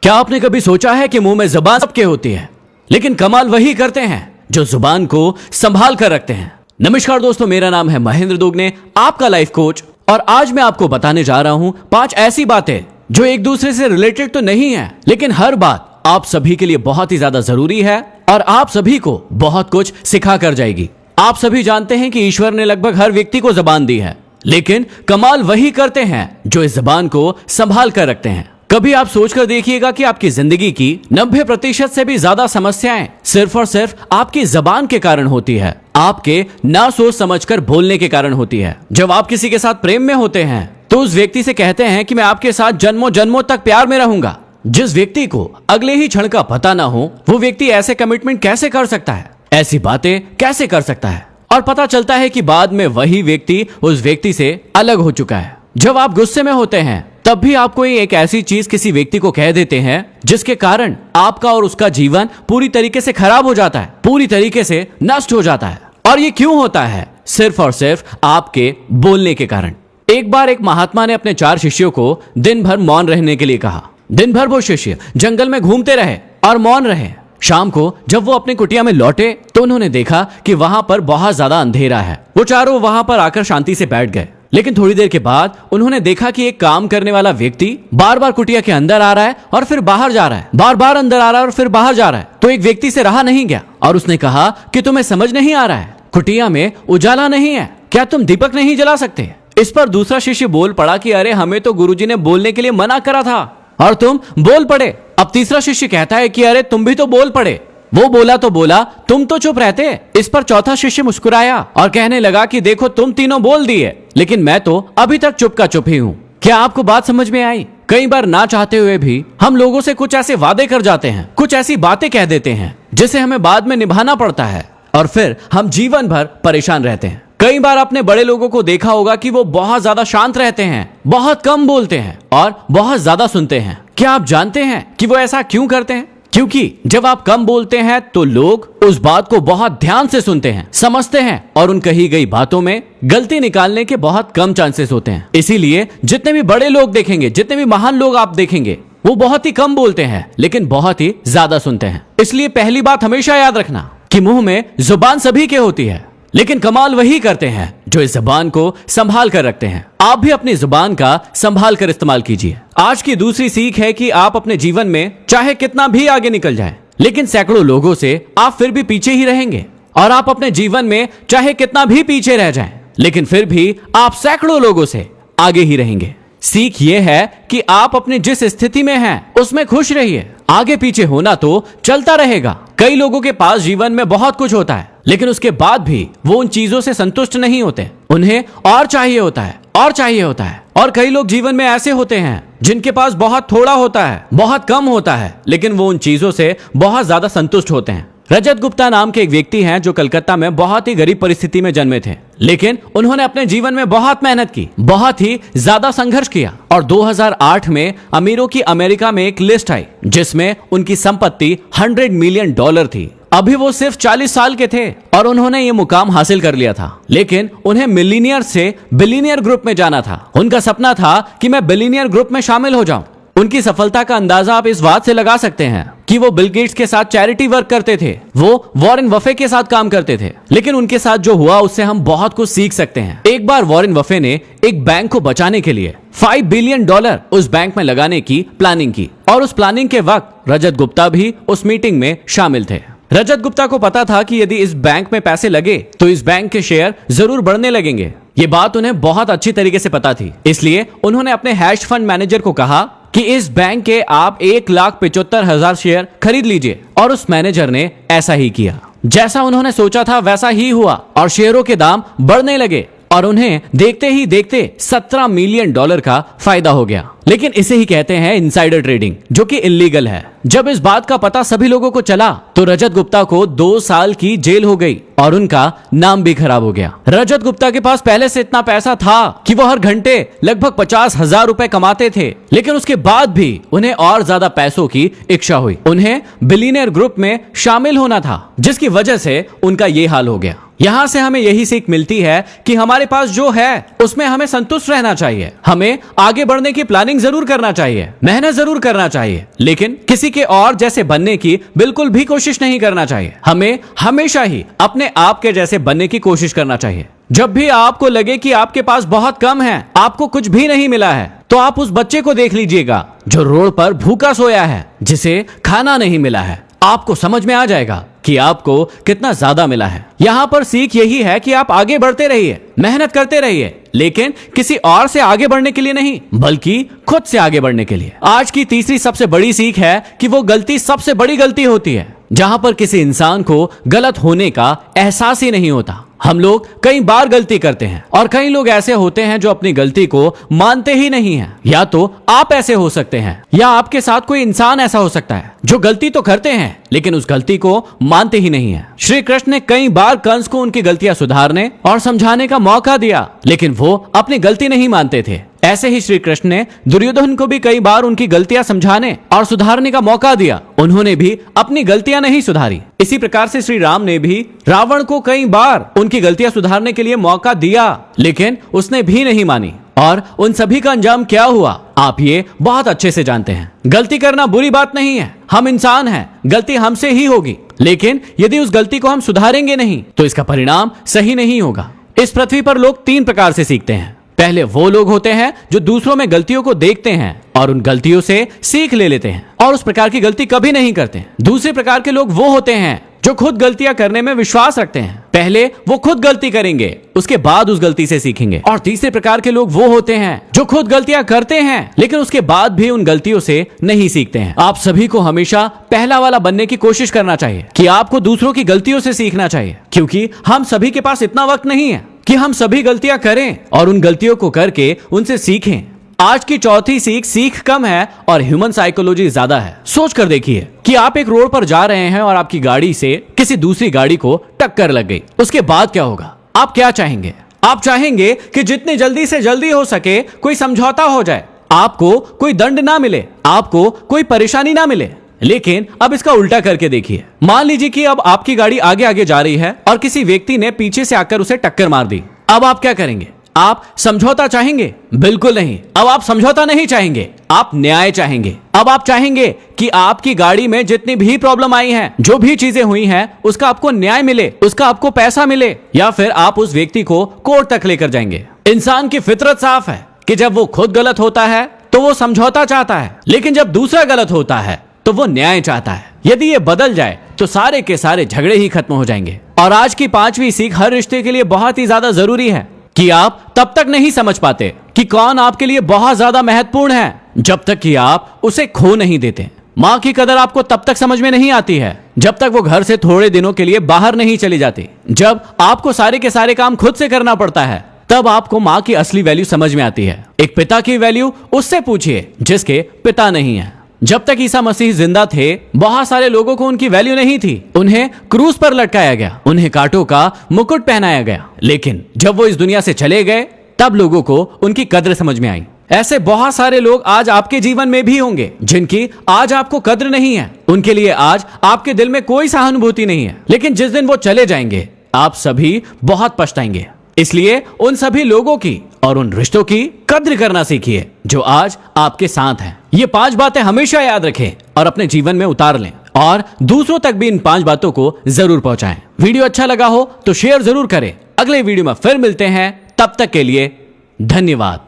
क्या आपने कभी सोचा है कि मुंह में जुबान सबके होती है, लेकिन कमाल वही करते हैं जो जुबान को संभाल कर रखते हैं। नमस्कार दोस्तों, मेरा नाम है महेंद्र दोगने, आपका लाइफ कोच। और आज मैं आपको बताने जा रहा हूं 5 ऐसी बातें जो एक दूसरे से रिलेटेड तो नहीं है, लेकिन हर बात आप सभी के लिए बहुत ही ज्यादा जरूरी है और आप सभी को बहुत कुछ सिखा कर जाएगी। आप सभी जानते हैं कि ईश्वर ने लगभग हर व्यक्ति को जबान दी है, लेकिन कमाल वही करते हैं जो इस जबान को संभाल कर रखते हैं। कभी आप सोचकर देखिएगा कि आपकी जिंदगी की 90% से भी ज्यादा समस्याएं सिर्फ और सिर्फ आपकी जबान के कारण होती है, आपके ना सोच समझकर बोलने के कारण होती है। जब आप किसी के साथ प्रेम में होते हैं तो उस व्यक्ति से कहते हैं कि मैं आपके साथ जन्मों जन्मों तक प्यार में रहूंगा। जिस व्यक्ति को अगले ही क्षण का पता ना हो, वो व्यक्ति ऐसे कमिटमेंट कैसे कर सकता है, ऐसी बातें कैसे कर सकता है? और पता चलता है कि बाद में वही व्यक्ति उस व्यक्ति से अलग हो चुका है। जब आप गुस्से में होते हैं तब भी आप कोई एक ऐसी चीज किसी व्यक्ति को कह देते हैं जिसके कारण आपका और उसका जीवन पूरी तरीके से खराब हो जाता है, पूरी तरीके से नष्ट हो जाता है। और ये क्यों होता है? सिर्फ और सिर्फ आपके बोलने के कारण। एक बार एक महात्मा ने अपने 4 शिष्यों को दिन भर मौन रहने के लिए कहा। दिन भर वो शिष्य जंगल में घूमते रहे और मौन रहे। शाम को जब वो अपनी कुटिया में लौटे तो उन्होंने देखा कि वहां पर बहुत ज्यादा अंधेरा है। वो चारों वहां पर आकर शांति से बैठ गए। लेकिन थोड़ी देर के बाद उन्होंने देखा कि एक काम करने वाला व्यक्ति बार बार कुटिया के अंदर आ रहा है और फिर बाहर जा रहा है, बार बार अंदर आ रहा है और फिर बाहर जा रहा है। तो एक व्यक्ति से रहा नहीं गया और उसने कहा कि तुम्हें समझ नहीं आ रहा है, कुटिया में उजाला नहीं है, क्या तुम दीपक नहीं जला सकते? इस पर दूसरा शिष्य बोल पड़ा कि अरे हमें तो गुरुजी ने बोलने के लिए मना करा था और तुम बोल पड़े। अब तीसरा शिष्य कहता है कि अरे तुम भी तो बोल पड़े, वो बोला तो बोला, तुम तो चुप रहते। इस पर चौथा शिष्य मुस्कुराया और कहने लगा कि देखो तुम तीनों बोल दिए, लेकिन मैं तो अभी तक चुप का चुप ही हूँ। क्या आपको बात समझ में आई? कई बार ना चाहते हुए भी हम लोगों से कुछ ऐसे वादे कर जाते हैं, कुछ ऐसी बातें कह देते हैं जिसे हमें बाद में निभाना पड़ता है और फिर हम जीवन भर परेशान रहते हैं। कई बार आपने बड़े लोगों को देखा होगा कि वो बहुत ज्यादा शांत रहते हैं, बहुत कम बोलते हैं और बहुत ज्यादा सुनते हैं। क्या आप जानते हैं कि वो ऐसा क्यों करते हैं? क्योंकि जब आप कम बोलते हैं तो लोग उस बात को बहुत ध्यान से सुनते हैं, समझते हैं और उन कही गई बातों में गलती निकालने के बहुत कम चांसेस होते हैं। इसीलिए जितने भी बड़े लोग देखेंगे, जितने भी महान लोग आप देखेंगे, वो बहुत ही कम बोलते हैं लेकिन बहुत ही ज्यादा सुनते हैं। इसलिए पहली बात हमेशा याद रखना कि मुंह में जुबान सभी के होती है, लेकिन कमाल वही करते हैं जो इस जुबान को संभाल कर रखते हैं। आप भी अपनी जुबान का संभाल कर इस्तेमाल कीजिए। आज की दूसरी सीख है कि आप अपने जीवन में चाहे कितना भी आगे निकल जाएं, लेकिन सैकड़ों लोगों से आप फिर भी पीछे ही रहेंगे। और आप अपने जीवन में चाहे कितना भी पीछे रह जाएं, लेकिन फिर भी आप सैकड़ों लोगों से आगे ही रहेंगे। सीख ये है कि आप अपनी जिस स्थिति में हैं उसमें खुश रहिए। आगे पीछे होना तो चलता रहेगा। कई लोगों के पास जीवन में बहुत कुछ होता है, लेकिन उसके बाद भी वो उन चीजों से संतुष्ट नहीं होते। उन्हें और चाहिए होता है, और चाहिए होता है। और कई लोग जीवन में ऐसे होते हैं जिनके पास बहुत थोड़ा होता है, बहुत कम होता है, लेकिन वो उन चीजों से बहुत ज्यादा संतुष्ट होते हैं। रजत गुप्ता नाम के एक व्यक्ति हैं जो कलकत्ता में बहुत ही गरीब परिस्थिति में जन्मे थे, लेकिन उन्होंने अपने जीवन में बहुत मेहनत की, बहुत ही ज्यादा संघर्ष किया और 2008 में अमीरों की अमेरिका में एक लिस्ट आई जिसमें उनकी संपत्ति $100 मिलियन थी। अभी वो सिर्फ 40 साल के थे और उन्होंने ये मुकाम हासिल कर लिया था, लेकिन उन्हें मिलीनियर से बिलीनियर ग्रुप में जाना था। उनका सपना था कि मैं बिलीनियर ग्रुप में शामिल हो जाऊं। उनकी सफलता का अंदाजा आप इस बात से लगा सकते हैं कि वो बिल गेट्स के साथ चैरिटी वर्क करते थे, वो वॉरेन बफे के साथ काम करते थे। लेकिन उनके साथ जो हुआ उससे हम बहुत कुछ सीख सकते हैं। एक बार वॉरेन बफे ने एक बैंक को बचाने के लिए $5 बिलियन उस बैंक में लगाने की प्लानिंग की और उस प्लानिंग के वक्त रजत गुप्ता भी उस मीटिंग में शामिल थे। रजत गुप्ता को पता था कि यदि इस बैंक में पैसे लगे तो इस बैंक के शेयर जरूर बढ़ने लगेंगे। ये बात उन्हें बहुत अच्छी तरीके से पता थी, इसलिए उन्होंने अपने हैश फंड मैनेजर को कहा कि इस बैंक के आप 1,75,000 शेयर खरीद लीजिए। और उस मैनेजर ने ऐसा ही किया। जैसा उन्होंने सोचा था वैसा ही हुआ और शेयरों के दाम बढ़ने लगे और उन्हें देखते ही देखते $17 मिलियन का फायदा हो गया। लेकिन इसे ही कहते हैं इनसाइडर ट्रेडिंग, जो कि इल्लीगल है। जब इस बात का पता सभी लोगों को चला तो रजत गुप्ता को 2 साल की जेल हो गई और उनका नाम भी खराब हो गया। रजत गुप्ता के पास पहले से इतना पैसा था कि वो हर घंटे लगभग 50,000 रुपए कमाते थे, लेकिन उसके बाद भी उन्हें और ज्यादा पैसों की इच्छा हुई। उन्हें बिलियनियर ग्रुप में शामिल होना था, जिसकी वजह से उनका ये हाल हो गया। यहाँ से हमें यही सीख मिलती है कि हमारे पास जो है उसमें हमें संतुष्ट रहना चाहिए। हमें आगे बढ़ने की प्लानिंग जरूर करना चाहिए, मेहनत जरूर करना चाहिए, लेकिन किसी के और जैसे बनने की बिल्कुल भी कोशिश नहीं करना चाहिए। हमें हमेशा ही अपने आप के जैसे बनने की कोशिश करना चाहिए। जब भी आपको लगे कि आपके पास बहुत कम है, आपको कुछ भी नहीं मिला है, तो आप उस बच्चे को देख लीजिएगा जो रोड पर भूखा सोया है, जिसे खाना नहीं मिला है। आपको समझ में आ जाएगा कि आपको कितना ज्यादा मिला है। यहाँ पर सीख यही है कि आप आगे बढ़ते रहिए, मेहनत करते रहिए, लेकिन किसी और से आगे बढ़ने के लिए नहीं, बल्कि खुद से आगे बढ़ने के लिए। आज की तीसरी सबसे बड़ी सीख है कि वो गलती सबसे बड़ी गलती होती है जहां पर किसी इंसान को गलत होने का एहसास ही नहीं होता। हम लोग कई बार गलती करते हैं और कई लोग ऐसे होते हैं जो अपनी गलती को मानते ही नहीं हैं। या तो आप ऐसे हो सकते हैं या आपके साथ कोई इंसान ऐसा हो सकता है जो गलती तो करते हैं लेकिन उस गलती को मानते ही नहीं है। श्री कृष्ण ने कई बार कंस को उनकी गलतियां सुधारने और समझाने का मौका दिया, लेकिन वो अपनी गलती नहीं मानते थे। ऐसे ही श्री कृष्ण ने दुर्योधन को भी कई बार उनकी गलतियां समझाने और सुधारने का मौका दिया, उन्होंने भी अपनी गलतियां नहीं सुधारी। इसी प्रकार से श्री राम ने भी रावण को कई बार उनकी गलतियां सुधारने के लिए मौका दिया, लेकिन उसने भी नहीं मानी। और उन सभी का अंजाम क्या हुआ आप ये बहुत अच्छे से जानते हैं। गलती करना बुरी बात नहीं है, हम इंसान हैं, गलती हमसे ही होगी, लेकिन यदि उस गलती को हम सुधारेंगे नहीं तो इसका परिणाम सही नहीं होगा। इस पृथ्वी पर लोग तीन प्रकार से सीखते हैं। पहले वो लोग होते हैं जो दूसरों में गलतियों को देखते हैं और उन गलतियों से सीख ले लेते हैं और उस प्रकार की गलती कभी नहीं करते। दूसरे प्रकार के लोग वो होते हैं जो खुद गलतियां करने में विश्वास रखते हैं। पहले वो खुद गलती करेंगे, उसके बाद उस गलती से सीखेंगे। और तीसरे प्रकार के लोग वो होते हैं जो खुद गलतियां करते हैं लेकिन उसके बाद भी उन गलतियों से नहीं सीखते हैं। आप सभी को हमेशा पहला वाला बनने की कोशिश करना चाहिए कि आपको दूसरों की गलतियों से सीखना चाहिए, क्योंकि हम सभी के पास इतना वक्त नहीं है कि हम सभी गलतियां करें और उन गलतियों को करके उनसे सीखें। आज की चौथी सीख कम है और ह्यूमन साइकोलॉजी ज्यादा है। सोच कर देखिए कि आप एक रोड पर जा रहे हैं और आपकी गाड़ी से किसी दूसरी गाड़ी को टक्कर लग गई, उसके बाद क्या होगा? आप क्या चाहेंगे? आप चाहेंगे कि जितनी जल्दी से जल्दी हो सके कोई समझौता हो जाए, आपको कोई दंड ना मिले, आपको कोई परेशानी ना मिले। लेकिन अब इसका उल्टा करके देखिए। मान लीजिए कि अब आपकी गाड़ी आगे आगे जा रही है और किसी व्यक्ति ने पीछे से आकर उसे टक्कर मार दी। अब आप क्या करेंगे? आप समझौता चाहेंगे? बिल्कुल नहीं। अब आप समझौता नहीं चाहेंगे, आप न्याय चाहेंगे। अब आप चाहेंगे कि आपकी गाड़ी में जितनी भी प्रॉब्लम आई है, जो भी चीजें हुई हैं, उसका आपको न्याय मिले, उसका आपको पैसा मिले, या फिर आप उस व्यक्ति को कोर्ट तक लेकर जाएंगे। इंसान की फितरत साफ है कि जब वो खुद गलत होता है तो वो समझौता चाहता है, लेकिन जब दूसरा गलत होता है तो वो न्याय चाहता है। यदि ये बदल जाए तो सारे के सारे झगड़े ही खत्म हो जाएंगे। और आज की पांचवी सीख हर रिश्ते के लिए बहुत ही ज्यादा जरूरी है कि आप तब तक नहीं समझ पाते कि कौन आपके लिए बहुत ज्यादा महत्वपूर्ण है जब तक कि आप उसे खो नहीं देते। माँ की कदर आपको तब तक समझ में नहीं आती है जब तक वो घर से थोड़े दिनों के लिए बाहर नहीं चली जाती। जब आपको सारे के सारे काम खुद से करना पड़ता है तब आपको माँ की असली वैल्यू समझ में आती है। एक पिता की वैल्यू उससे पूछिए जिसके पिता नहीं है। जब तक ईसा मसीह जिंदा थे, बहुत सारे लोगों को उनकी वैल्यू नहीं थी। उन्हें क्रूस पर लटकाया गया, उन्हें कांटों का मुकुट पहनाया गया, लेकिन जब वो इस दुनिया से चले गए तब लोगों को उनकी कद्र समझ में आई। ऐसे बहुत सारे लोग आज आपके जीवन में भी होंगे जिनकी आज आपको कद्र नहीं है। उनके लिए आज आपके दिल में कोई सहानुभूति नहीं है, लेकिन जिस दिन वो चले जाएंगे आप सभी बहुत पछताएंगे। इसलिए उन सभी लोगों की और उन रिश्तों की कद्र करना सीखिए जो आज आपके साथ हैं। ये 5 बातें हमेशा याद रखें और अपने जीवन में उतार लें और दूसरों तक भी इन 5 बातों को जरूर पहुंचाएं। वीडियो अच्छा लगा हो तो शेयर जरूर करें। अगले वीडियो में फिर मिलते हैं, तब तक के लिए धन्यवाद।